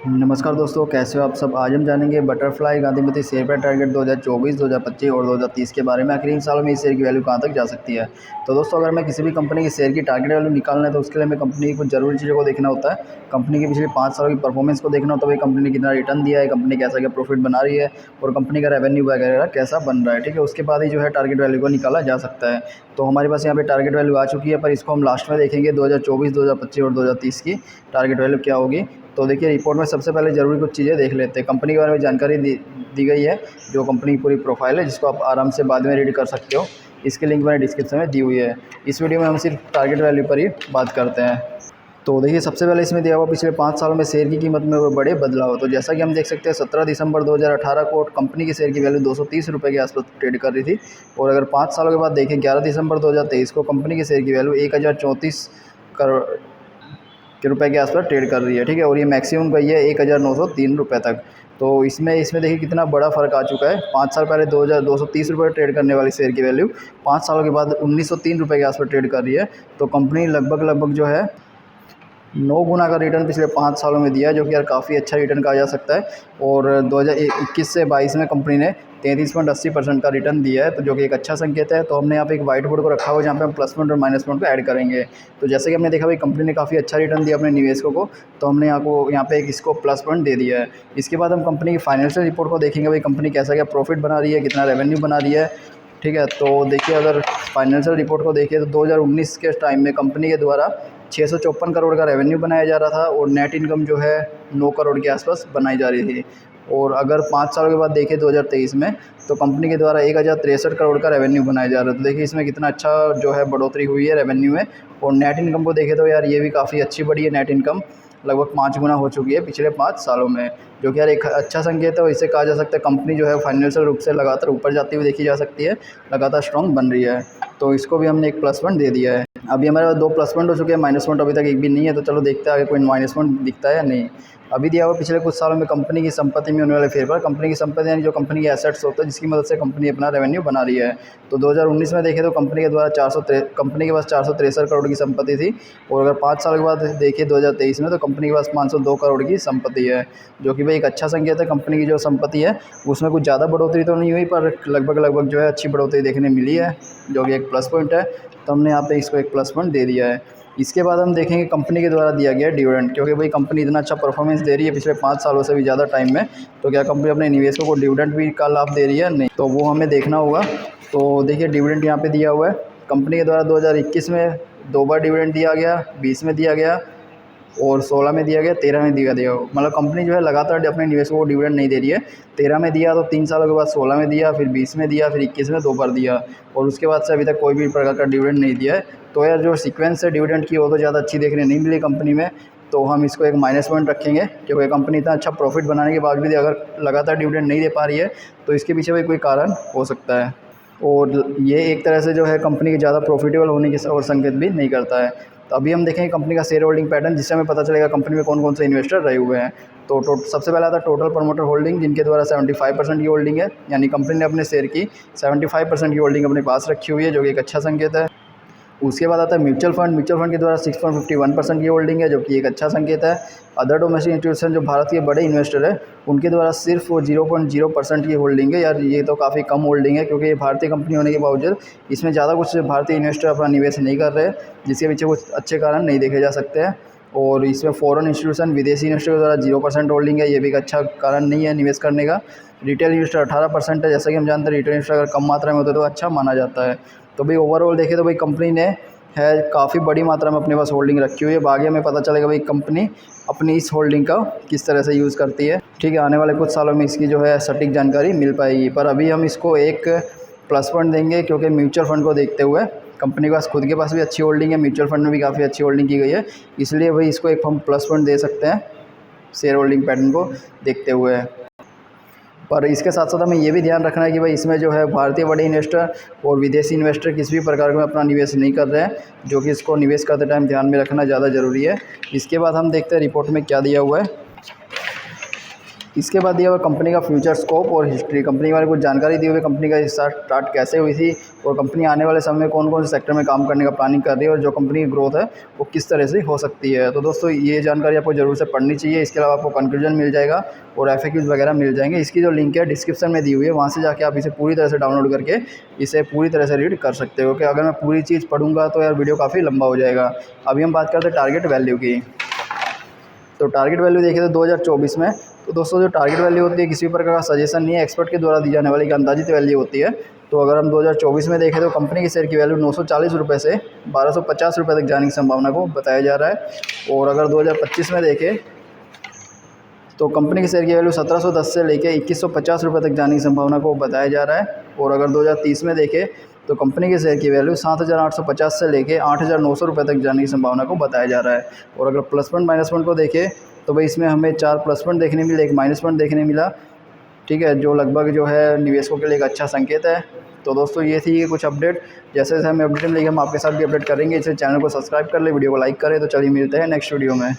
नमस्कार दोस्तों, कैसे हो आप सब। आज हम जानेंगे बटरफ्लाई गांधीमती शेयर प्राइस टारगेट 2024, 2025 और 2030 के बारे में। आखिर इन सालों में इस शेयर की वैल्यू कहां तक जा सकती है। तो दोस्तों, अगर मैं किसी भी कंपनी की शेयर की टारगेट वैल्यू निकालना है तो उसके लिए हमें कंपनी की कुछ जरूरी चीज़ों को देखना होता है। कंपनी की पिछले 5 सालों की परफॉर्मेंस को देखना होता है, भाई कंपनी ने कितना रिटर्न दिया है, कंपनी कैसा क्या प्रॉफिट बना रही है और कंपनी का रेवेन्यू वगैरह कैसा बन रहा है। ठीक है, उसके बाद ही जो है टारगेट वैल्यू को निकाला जा सकता है। तो हमारे पास यहाँ पे टारगेट वैल्यू आ चुकी है, पर इसको हम लास्ट में देखेंगे 2024, 2025 और 2030 की टारगेट वैल्यू क्या होगी। तो देखिए, रिपोर्ट में सबसे पहले ज़रूरी कुछ चीज़ें देख लेते हैं। कंपनी के बारे में जानकारी दी गई है, जो कंपनी की पूरी प्रोफाइल है, जिसको आप आराम से बाद में रीड कर सकते हो। इसकी लिंक मैंने डिस्क्रिप्शन में दी हुई है। इस वीडियो में हम सिर्फ टारगेट वैल्यू पर ही बात करते हैं। तो देखिए, सबसे पहले इसमें दिया हुआ पिछले 5 सालों में शेयर की कीमत में वो बड़े बदलाव। तो जैसा कि हम देख सकते हैं, 17 दिसंबर 2018 को कंपनी की शेयर की वैल्यू 230 रुपये के आसपास ट्रेड कर रही थी। और अगर 5 सालों के बाद देखें, 11 दिसंबर 2023 को कंपनी की शेयर की वैल्यू 1034 करोड़ के रुपए के आसपास ट्रेड कर रही है। ठीक है, और ये मैक्सिमम गई है 1903 रुपये तक। तो इसमें देखिए कितना बड़ा फ़र्क आ चुका है। 5 साल पहले 230 रुपये ट्रेड करने वाली शेयर की वैल्यू 5 सालों के बाद 1903 रुपये के आसपास ट्रेड कर रही है। तो कंपनी लगभग जो है 9 गुना का रिटर्न पिछले 5 सालों में दिया है, जो कि यार काफ़ी अच्छा रिटर्न कहा जा सकता है। और 2021 से 22 में कंपनी ने 33.80% का रिटर्न दिया है, तो जो कि एक अच्छा संकेत है। तो हमने यहाँ पे एक वाइट बोर्ड को रखा हुआ है, जहाँ पे हम प्लस पॉइंट और माइनस पॉइंट को ऐड करेंगे। तो जैसे कि हमने देखा भाई, कंपनी ने काफ़ी अच्छा रिटर्न दिया अपने निवेशकों को, तो हमने यहाँ पे एक इसको प्लस पॉइंट दे दिया है। इसके बाद हम कंपनी की फाइनेंशियल रिपोर्ट को देखेंगे, भाई कंपनी कैसा क्या प्रॉफिट बना रही है, कितना रेवेन्यू बना रही है। ठीक है, तो देखिए, अगर फाइनेंशियल रिपोर्ट को देखिए तो 2019 के टाइम में कंपनी के द्वारा 654 करोड़ का रेवेन्यू बनाया जा रहा था और नेट इनकम जो है 9 करोड़ के आसपास बनाई जा रही थी। और अगर 5 सालों के बाद देखें 2023 में, तो कंपनी के द्वारा 1063 करोड़ का रेवेन्यू बनाया जा रहा है। तो देखिए, इसमें कितना अच्छा जो है बढ़ोतरी हुई है रेवेन्यू में। और नेट इनकम को देखें तो यार ये भी काफ़ी अच्छी बढ़ी है। नेट इनकम लगभग 5 गुना हो चुकी है पिछले 5 सालों में, जो कि यार एक अच्छा संकेत है। और इससे कहा जा सकता है कंपनी जो है फाइनेंशियल रूप से लगातार ऊपर जाती हुई देखी जा सकती है, लगातार स्ट्रॉन्ग बन रही है। तो इसको भी हमने एक प्लस पॉइंट दे दिया है। अभी हमारे पास 2 प्लस पॉइंट हो चुके हैं, माइनस पॉइंट अभी तक एक भी नहीं है। तो चलो देखते हैं आगे कोई माइनस पॉइंट दिखता है या नहीं। अभी दिया हुआ पिछले कुछ सालों में कंपनी की संपत्ति में होने वाले फेरफार। कंपनी की संपत्ति यानी जो कंपनी के एसेट्स होते हैं, जिसकी मदद से कंपनी अपना रेवेन्यू बना रही है। तो 2019 में देखें तो कंपनी के द्वारा कंपनी के पास 463 करोड़ की संपत्ति थी। और अगर 5 साल के बाद देखिए 2023 में, तो कंपनी के पास 502 करोड़ की संपत्ति है, जो कि भाई एक अच्छा संकेत है। कंपनी की जो संपत्ति है उसमें कुछ ज़्यादा बढ़ोतरी तो नहीं हुई, पर लगभग जो है अच्छी बढ़ोतरी देखने मिली है, जो कि एक प्लस पॉइंट है। तो हमने यहाँ पे इसको एक प्लस पॉइंट दे दिया है। इसके बाद हम देखेंगे कंपनी के द्वारा दिया गया डिविडेंड, क्योंकि भाई कंपनी इतना अच्छा परफॉर्मेंस दे रही है पिछले 5 सालों से भी ज़्यादा टाइम में, तो क्या कंपनी अपने निवेशकों को डिविडेंड भी का लाभ दे रही है नहीं, तो वो हमें देखना होगा। तो देखिए, डिविडेंड यहाँ पे दिया हुआ है। कंपनी के द्वारा 2021 में 2 बार डिविडेंड दिया गया, 20 में दिया गया और 16 में दिया गया, 13 में दिया। मतलब कंपनी जो है लगातार अपने निवेशकों को डिविडेंड नहीं दे रही है। 13 में दिया, तो 3 सालों के बाद 16 में दिया, फिर 20 में दिया, फिर 21 में 2 बार दिया, और उसके बाद से अभी तक कोई भी प्रकार का डिविडेंड नहीं दिया है। तो यार जो सीक्वेंस है डिविडेंड की, वो तो ज़्यादा अच्छी देखने नहीं मिली कंपनी में। तो हम इसको एक माइनस पॉइंट रखेंगे, क्योंकि कंपनी इतना अच्छा प्रॉफिट बनाने के बावजूद अगर लगातार डिविडेंड नहीं दे पा रही है, तो इसके पीछे भी कोई कारण हो सकता है। और ये एक तरह से जो है कंपनी के ज़्यादा प्रॉफिटेबल होने की और संकेत भी नहीं करता है। तो अभी हम देखेंगे कंपनी का शेयर होल्डिंग पैटर्न, जिससे हमें पता चलेगा कंपनी में कौन कौन से इन्वेस्टर रहे हुए हैं। तो सबसे पहला था टोटल प्रमोटर होल्डिंग, जिनके द्वारा 75% की होल्डिंग है, यानी कंपनी ने अपने शेयर की 75% की होल्डिंग अपने पास रखी हुई है, जो कि एक अच्छा संकेत है। उसके बाद आता है म्यूचुअल फंड के द्वारा 6.51% की होल्डिंग है, जो कि एक अच्छा संकेत है। अदर डोमेस्टिक इंस्टीट्यूशन जो भारत के बड़े इन्वेस्टर है, उनके द्वारा सिर्फ 0.0% की होल्डिंग है। यार ये तो काफ़ी कम होल्डिंग है, क्योंकि ये भारतीय कंपनी होने के बावजूद इसमें ज़्यादा कुछ भारतीय इन्वेस्टर अपना निवेश नहीं कर रहे, जिसके पीछे कुछ अच्छे कारण नहीं देखे जा सकते हैं। और इसमें फॉरेन इंस्टीट्यूशन विदेशी इन्वेस्टर के द्वारा 0% होल्डिंग है, ये भी एक अच्छा कारण नहीं है निवेश करने का। रिटेल इन्वेस्टर 18% है। जैसा कि हम जानते हैं, रिटेल इन्वेस्टर अगर कम मात्रा में होते तो अच्छा माना जाता है। तो भाई ओवरऑल देखें तो भाई कंपनी ने काफ़ी बड़ी मात्रा में अपने पास होल्डिंग रखी हुई है। आगे हमें पता चलेगा भाई कंपनी अपनी इस होल्डिंग का किस तरह से यूज़ करती है। ठीक है, आने वाले कुछ सालों में इसकी जो है सटीक जानकारी मिल पाएगी, पर अभी हम इसको एक प्लस पॉइंट देंगे, क्योंकि म्यूचुअल फंड को देखते हुए कंपनी के पास खुद के पास भी अच्छी होल्डिंग है, म्यूचुअल फंड में भी काफ़ी अच्छी होल्डिंग की गई है, इसलिए भाई इसको एक हम प्लस पॉइंट दे सकते हैं शेयर होल्डिंग पैटर्न को देखते हुए। पर इसके साथ साथ हमें ये भी ध्यान रखना है कि भाई इसमें जो है भारतीय बड़े इन्वेस्टर और विदेशी इन्वेस्टर किसी भी प्रकार में अपना निवेश नहीं कर रहे हैं, जो कि इसको निवेश करते टाइम ध्यान में रखना ज़्यादा ज़रूरी है। इसके बाद हम देखते हैं रिपोर्ट में क्या दिया हुआ है। इसके बाद दिया हुआ कंपनी का फ्यूचर स्कोप और हिस्ट्री, कंपनी के बारे में कुछ जानकारी दी हुई है, कंपनी का स्टार्ट कैसे हुई थी और कंपनी आने वाले समय में कौन कौन से सेक्टर में काम करने का प्लानिंग कर रही है और जो कंपनी की ग्रोथ है वो किस तरह से हो सकती है। तो दोस्तों ये जानकारी आपको ज़रूर से पढ़नी चाहिए। इसके अलावा आपको कंक्लूजन मिल जाएगा और FAQs वगैरह मिल जाएंगे। इसकी जो लिंक है डिस्क्रिप्शन में दी हुई है, वहाँ से जाके आप इसे पूरी तरह से डाउनलोड करके इसे पूरी तरह से रीड कर सकते हो। कि अगर मैं पूरी चीज़ पढ़ूँगा तो यार वीडियो काफ़ी लंबा हो जाएगा। अभी हम बात करते हैं टारगेट वैल्यू की। तो टारगेट वैल्यू देखें तो 2024 में, तो दोस्तों जो टारगेट वैल्यू होती है किसी प्रकार का सजेशन नहीं है, एक्सपर्ट के द्वारा दी जाने वाली एक अंदाजित वैल्यू होती है। तो अगर हम 2024 में देखें तो कंपनी के शेयर की वैल्यू 940 रुपये से 1250 रुपये तक जाने की संभावना को बताया जा रहा है। और अगर 2025 में देखें तो कंपनी के शेयर की वैल्यू 1710 से लेकर 2150 रुपये तक जाने की संभावना को बताया जा रहा है। और अगर 2030 में देखें तो कंपनी के शेयर की वैल्यू 7850 से लेकर 8900 रुपये तक जाने की संभावना को बताया जा रहा है। और अगर प्लस पॉइंट माइनस पॉइंट को देखें तो भाई इसमें हमें 4 प्लस पॉइंट देखने मिले, 1 माइनस पॉइंट देखने मिला, ठीक है, जो लगभग जो है निवेशकों के लिए एक अच्छा संकेत है। तो दोस्तों ये थी कुछ अपडेट। जैसे जैसे हमें अपडेट मिलेगी हम आपके साथ भी अपडेट करेंगे। इसे चैनल को सब्सक्राइब कर ले, वीडियो को लाइक करें। तो चलिए मिलते हैं नेक्स्ट वीडियो में।